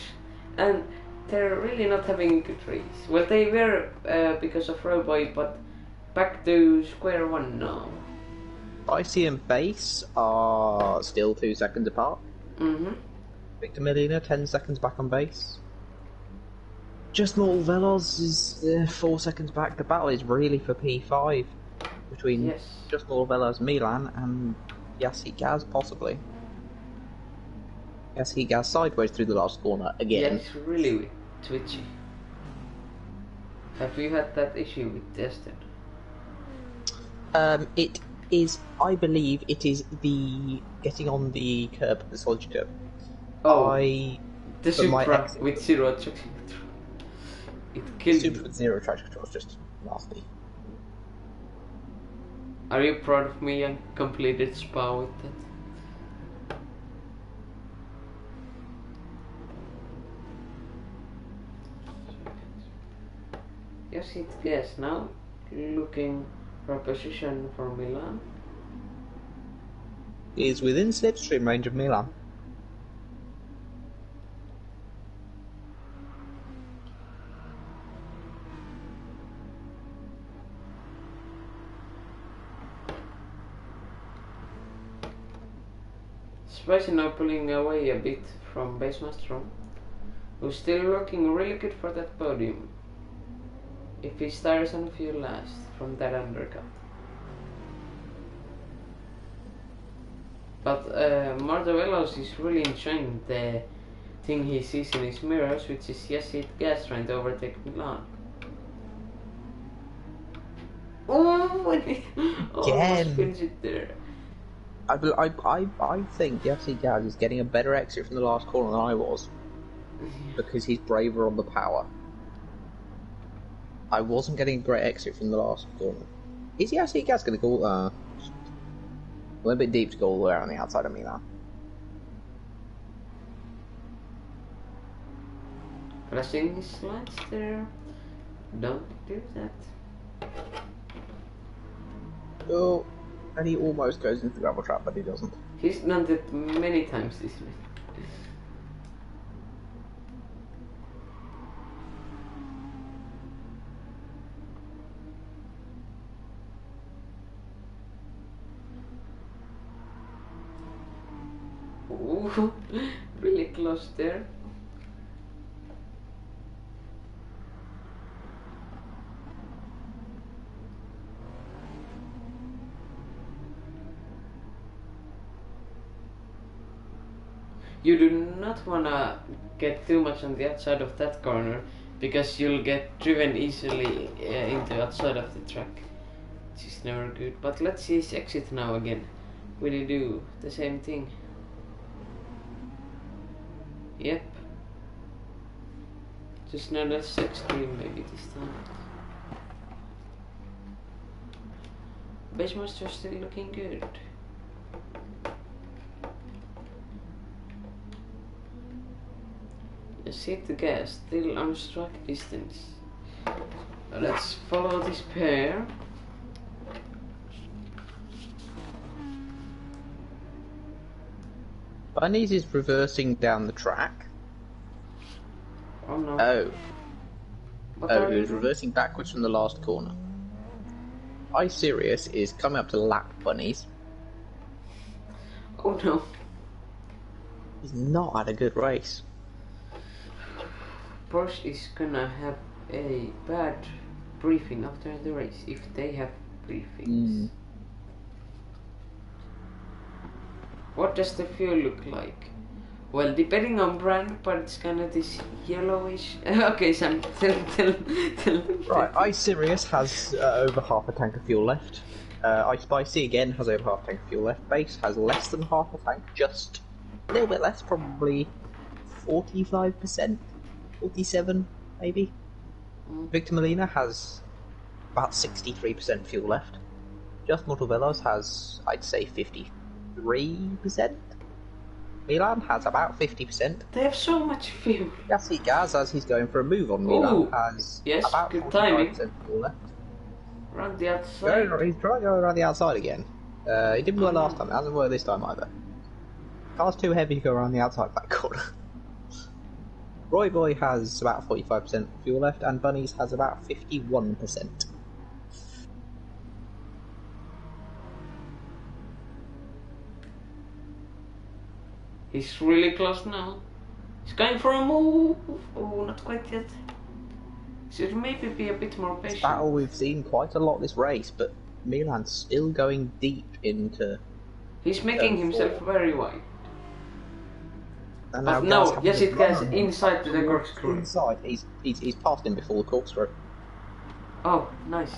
Speaker 2: And they're really not having good race. Well, they were because of Roy Boy, but back to square one now.
Speaker 1: IC and Base are still 2 seconds apart. Victor Medina, 10 seconds back on base. Just Mortal Veloz is 4 seconds back. The battle is really for P5 between Just Mortal Veloz, Milan, and Yassi Gaz, possibly. Yassi Gaz sideways through the last corner again.
Speaker 2: Yeah, it's really twitchy. Have you had that issue with Destin?
Speaker 1: It is, I believe, it is the getting on the curb, the solid curb.
Speaker 2: Oh, the Supra with 0 traction control. It kills
Speaker 1: Supra with 0 traction control is just nasty.
Speaker 2: Are you proud of me and completed Spa with that? Yes, now looking for a position for Milan.
Speaker 1: He is within slipstream range of Milan.
Speaker 2: Spicy now pulling away a bit from Basemaster, who's still looking really good for that podium. If his tires and fuel last from that undercut. But Mardovelos is really enjoying the thing he sees in his mirrors, which is Yassi Gaz trying to overtake Milan. Oh, and he almost finished it there.
Speaker 1: I think Yassi Gaz is getting a better exit from the last corner than I was. Because he's braver on the power. I wasn't getting a great exit from the last corner. Is Yassi Gaz going to go a little bit deep to go all the way around the outside of me now?
Speaker 2: Pressing his slides there. Don't do that.
Speaker 1: Oh, and he almost goes into the gravel trap, but he doesn't.
Speaker 2: He's done that many times this week. Really close there. You do not wanna get too much on the outside of that corner because you'll get driven easily into the outside of the track, which is never good. But let's see his exit now again. Will he do the same thing? Yep. Just not as extreme maybe this time. Base master still looking good. Just hit the gas, still on strike distance. Let's follow this pair.
Speaker 1: Bunnies is reversing down the track.
Speaker 2: Oh no.
Speaker 1: Oh.
Speaker 2: What
Speaker 1: He was reversing backwards from the last corner. iSirius is coming up to lap Bunnies.
Speaker 2: Oh no.
Speaker 1: He's not had a good race.
Speaker 2: Porsche is gonna have a bad briefing after the race, if they have briefings. What does the fuel look like? Well, depending on brand, but it's kind of this yellowish. Okay, Sam, tell.
Speaker 1: Right, iSirius has over half a tank of fuel left. iSpicy again has over half a tank of fuel left. Base has less than half a tank, just a little bit less, probably 45%, 47 maybe. Victor Molina has about 63% fuel left. Just Motovelos has, I'd say, 53%. Milan has about 50%.
Speaker 2: They have so much fuel.
Speaker 1: Gasly Gaz, as he's going for a move on Milan, has about 45% fuel left.
Speaker 2: Around the outside.
Speaker 1: He's trying to go around the outside again. He didn't work last time, it hasn't worked this time either. Car's too heavy to go around the outside of that corner. Roy Boy has about 45% fuel left, and Bunnies has about 51%.
Speaker 2: He's really close now. He's going for a move. Oh, not quite yet. Should maybe be a bit more patient.
Speaker 1: It's a battle we've seen quite a lot this race, but Milan's still going deep into...
Speaker 2: He's making himself very wide.
Speaker 1: And
Speaker 2: but no, yes, it goes inside to the corkscrew.
Speaker 1: Inside, he's passed him before the corkscrew.
Speaker 2: Oh, nice.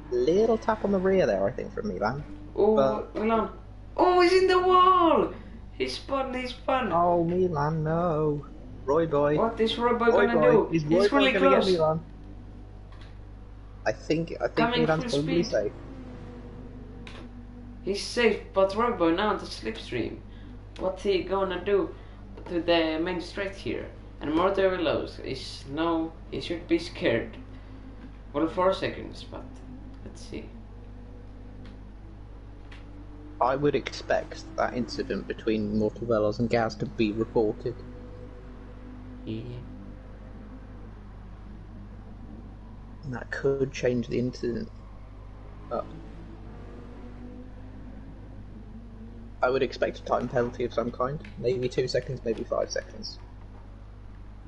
Speaker 1: Little tap on the rear there, I think, from Milan.
Speaker 2: Oh, but... Milan. Oh, he's in the wall! He spun.
Speaker 1: Oh, Milan, no. Roy Boy.
Speaker 2: What is Roy Boy gonna do?
Speaker 1: He's
Speaker 2: really close.
Speaker 1: Get Milan? I think Milan's probably safe.
Speaker 2: He's safe, but Roy Boy now on the slipstream. What's he gonna do to the main straight here? And Motovelos is no, he should be scared. Well, 4 seconds, but let's see.
Speaker 1: I would expect that incident between Motovelos and Gaz to be reported.
Speaker 2: Yeah.
Speaker 1: And that could change the incident up. I would expect a time penalty of some kind. Maybe 2 seconds, maybe 5 seconds.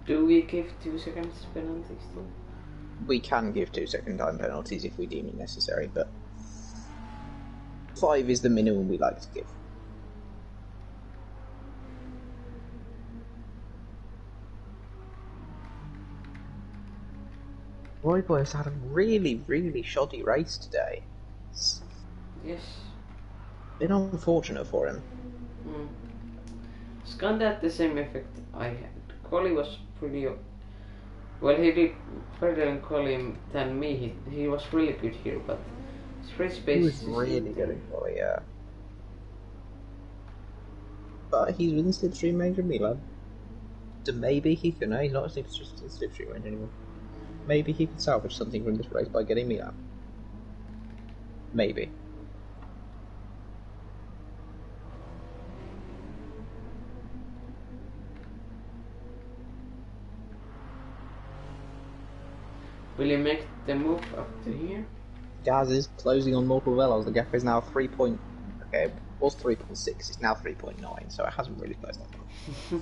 Speaker 2: Do we give 2 seconds penalties too?
Speaker 1: We can give 2 second time penalties if we deem it necessary, but 5 is the minimum we like to give. Roy Boy has had a really, really shoddy race today.
Speaker 2: Yes.
Speaker 1: Been unfortunate for him.
Speaker 2: It's kinda had the same effect I had. Collie was pretty... Well, he did better in quali than me. He was really good here, but his race pace...
Speaker 1: He was really good in quali, yeah. But he's within slipstream range of Milan. So maybe he can... No, he's not in slipstream range anymore. Maybe he could salvage something from this race by getting Milan. Maybe.
Speaker 2: Will he make the move up to here?
Speaker 1: Gaz is closing on Motovelos. The gap is now 3 point... Okay, was 3.6, it's now 3.9, so it hasn't really closed that much.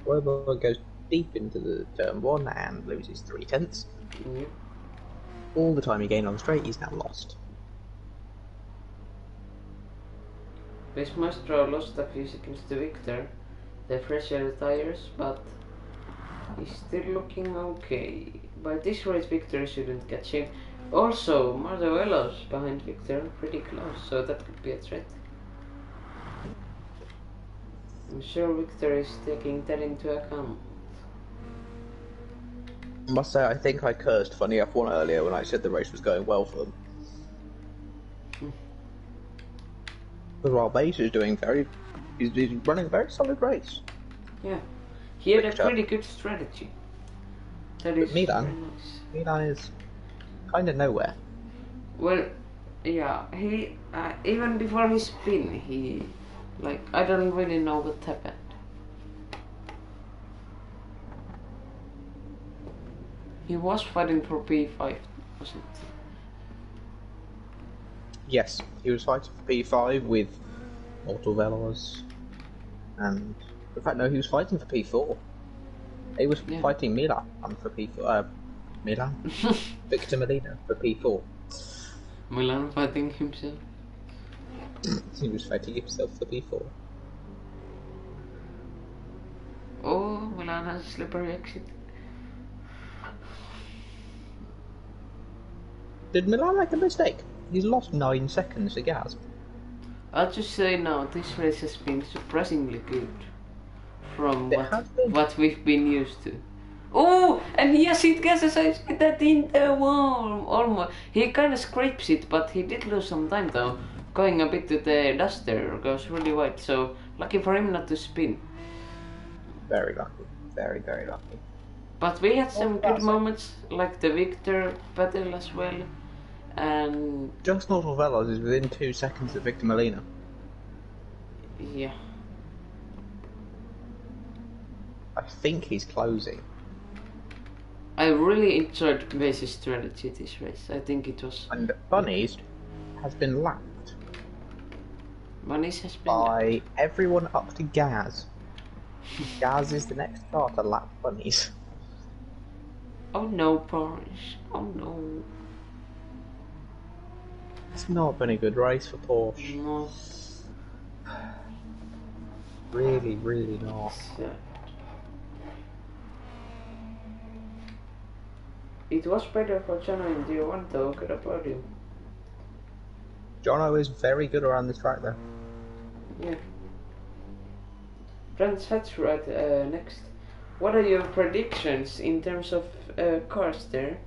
Speaker 1: Weber goes deep into the turn 1 and loses 3/10. All the time he gained on the straight, he's now lost.
Speaker 2: This Maestro lost a few seconds to Victor, the fresher tires, but he's still looking okay. By this race, Victor shouldn't catch him. Also, Marduelos behind Victor, pretty close, so that could be a threat. I'm sure Victor is taking that into account.
Speaker 1: I must say, I think I cursed Funny F1 earlier when I said the race was going well for them. Because while Base is doing he's running a very solid race.
Speaker 2: Yeah, he had a pretty good strategy. That is
Speaker 1: Milan,
Speaker 2: very nice.
Speaker 1: Milan is kind of nowhere.
Speaker 2: Well, yeah, he even before his spin, I don't really know what happened. He was fighting for P5, wasn't he?
Speaker 1: Yes, he was fighting for P5 with Autovelos, and in fact, no, he was fighting for P4. He was fighting Milan for P4. Milan? Victor Molina for P4.
Speaker 2: Milan fighting himself?
Speaker 1: He was fighting himself for P4.
Speaker 2: Oh, Milan has a slippery exit.
Speaker 1: Did Milan make a mistake? He's lost 9 seconds to Gaz.
Speaker 2: I'll just say now, this race has been surprisingly good from what we've been used to. Oh, and yes, it guesses that in the wall almost. He kind of scrapes it, but he did lose some time though. Going a bit to the duster goes really wide, so lucky for him not to spin.
Speaker 1: Very lucky, very, very lucky.
Speaker 2: But we had some good moments, like the Victor battle as well, and
Speaker 1: just Autovelos is within 2 seconds of Victor Molina.
Speaker 2: Yeah.
Speaker 1: I think he's closing.
Speaker 2: I really enjoyed Base's strategy this race. I think it was.
Speaker 1: And Bunnies has been lapped.
Speaker 2: Bunnies has been
Speaker 1: by everyone up to Gaz. Gaz is the next car to lap Bunnies.
Speaker 2: Oh no, Porsche. Oh no.
Speaker 1: It's not been a good race for Porsche.
Speaker 2: No.
Speaker 1: Really, really not.
Speaker 2: It was better for Jono in Tier 1 though, good about him.
Speaker 1: Jono is very good around this track though.
Speaker 2: Yeah. Friends, that's right, next. What are your predictions in terms of cars there?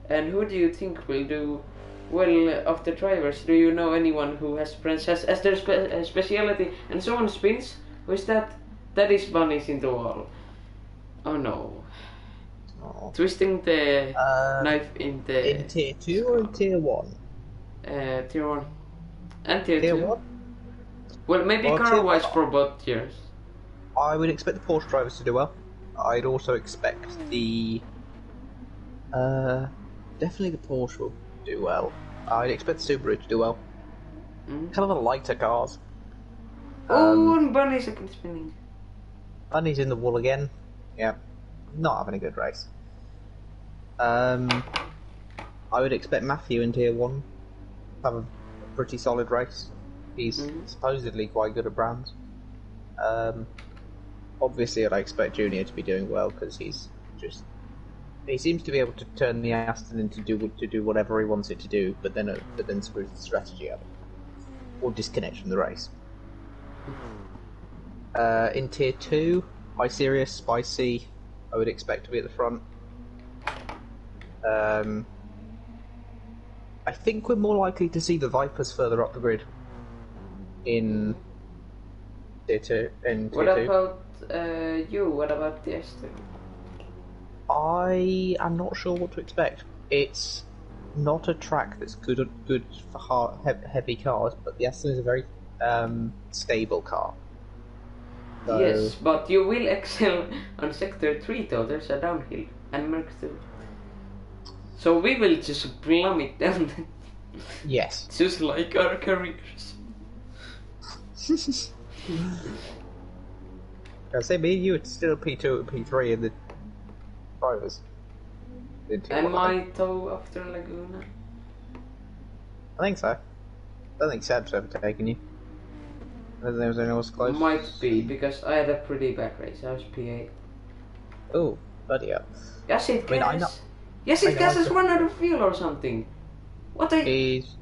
Speaker 2: And who do you think will do well of the drivers? Do you know anyone who has friends as their speciality? And someone spins? Who is that? That is Bunnies in the wall. Oh no.
Speaker 1: Oh.
Speaker 2: Twisting the knife in the...
Speaker 1: In Tier 2 or in Tier 1?
Speaker 2: Tier 1. And Tier 2.
Speaker 1: Tier 1?
Speaker 2: Well, maybe car-wise for both tiers.
Speaker 1: I would expect the Porsche drivers to do well. I'd also expect the... definitely the Porsche will do well. I'd expect the Subaru to do well. Kind of the lighter cars.
Speaker 2: Oh, and Bunny's second spinning.
Speaker 1: Bunny's in the wall again. Yeah. Not having a good race. I would expect Matthew in Tier 1 to have a pretty solid race. He's supposedly quite good at brands. Obviously I'd expect Junior to be doing well because he seems to be able to turn the Aston into do whatever he wants it to do, but then screws the strategy up or disconnects from the race. In Tier 2, iSerious, Spicy, I would expect to be at the front. I think we're more likely to see the Vipers further up the grid in Tier 2.
Speaker 2: What about you? What about the Aston?
Speaker 1: I am not sure what to expect. It's not a track that's good for heavy cars, but the Aston is a very stable car. So,
Speaker 2: yes, but you will excel on Sector 3 though, there's a downhill, and Merc 2. So we will just plummet down.
Speaker 1: Yes.
Speaker 2: Just like our careers.
Speaker 1: I say me and you, it's still P2 and P3 in the drivers.
Speaker 2: Am I tow after Laguna?
Speaker 1: I think so. I don't think Seb's ever taken you. I don't think there was anyone else close.
Speaker 2: Might be, because I had a pretty bad race. I was P8.
Speaker 1: Oh, bloody hell.
Speaker 2: Yes, it gas. Yes, it gas has run out of fuel or something. What are you...
Speaker 1: He's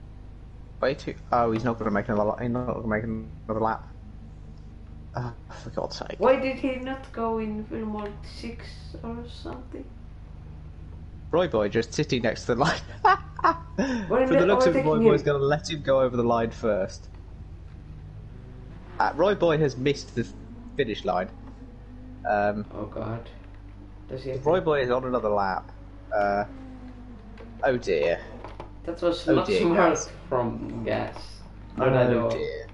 Speaker 1: way too... Oh, he's not going to make another lap. He's not going to make another lap. For God's sake.
Speaker 2: Why did he not go in film mode 6 or something?
Speaker 1: Roy Boy just sitting next to the line. For the looks of it, Roy Boy's going to let him go over the line first. Roy Boy has missed the finish line.
Speaker 2: Oh God. Does he
Speaker 1: Roy Boy is on another lap. Oh dear.
Speaker 2: That was not smart from Gas.
Speaker 1: Oh dear.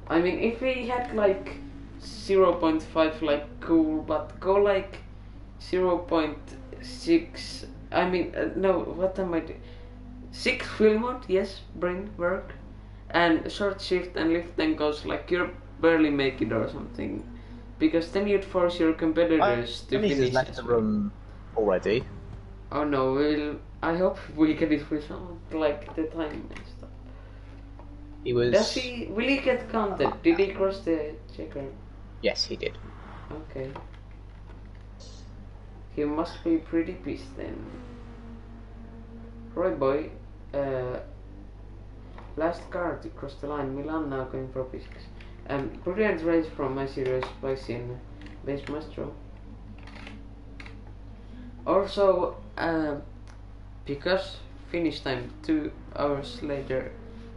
Speaker 2: I mean, if he had like 0.5, like cool, but go like 0.6. I mean, no, what am I doing? 6 film mode, yes, brain work, and short shift and lift, then goes like you barely make it or something, because then you'd force your competitors to finish.
Speaker 1: He's left the room already.
Speaker 2: Oh no, I hope we get it with some like the time and stuff.
Speaker 1: He was.
Speaker 2: Will he get counted? Did he cross the checker?
Speaker 1: Yes, he did.
Speaker 2: Okay. He must be pretty pissed then. Roy Boy, last car to cross the line. Milan now going for P6. Brilliant race from my serious spicy in base maestro. Also, because finish time 2 hours later,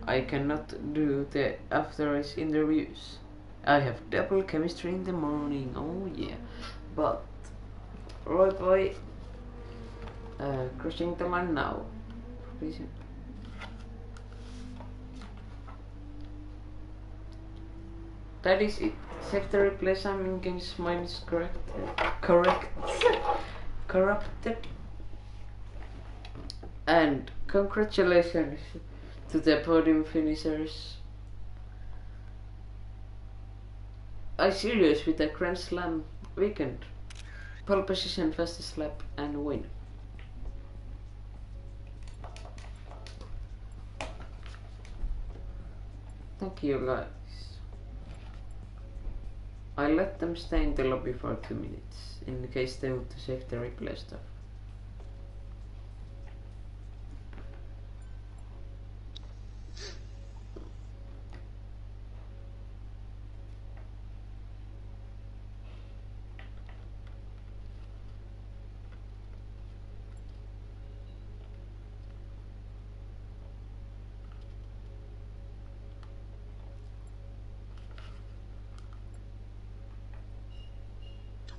Speaker 2: I cannot do the after race interviews. I have double chemistry in the morning. Oh yeah, but Roy Boy, crossing the line now. Please. That is it. Sector replacement against mine is correct. Corrupted. And congratulations to the podium finishers. I serious with the Grand Slam weekend. Pole position, fastest lap, and win. Thank you guys. I let them stay in the lobby for 2 minutes in case they want to save the replay stuff.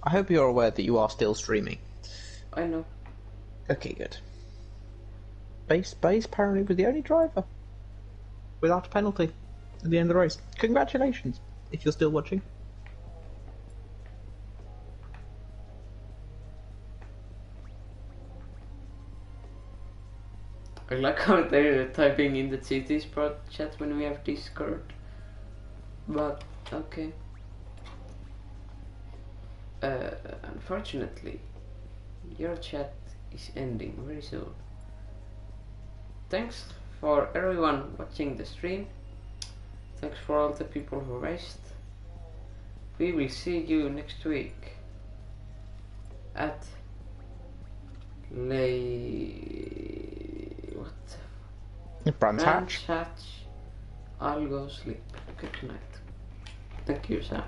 Speaker 1: I hope you're aware that you are still streaming.
Speaker 2: I know.
Speaker 1: Okay, good. Base apparently was the only driver without a penalty at the end of the race. Congratulations, if you're still watching.
Speaker 2: I like how they're typing in the GT Sport chat when we have Discord. But, okay. Unfortunately, your chat is ending very soon. Thanks for everyone watching the stream. Thanks for all the people who raced. We will see you next week at
Speaker 1: Brands Hatch.
Speaker 2: I'll go sleep. Good night. Thank you, Sam.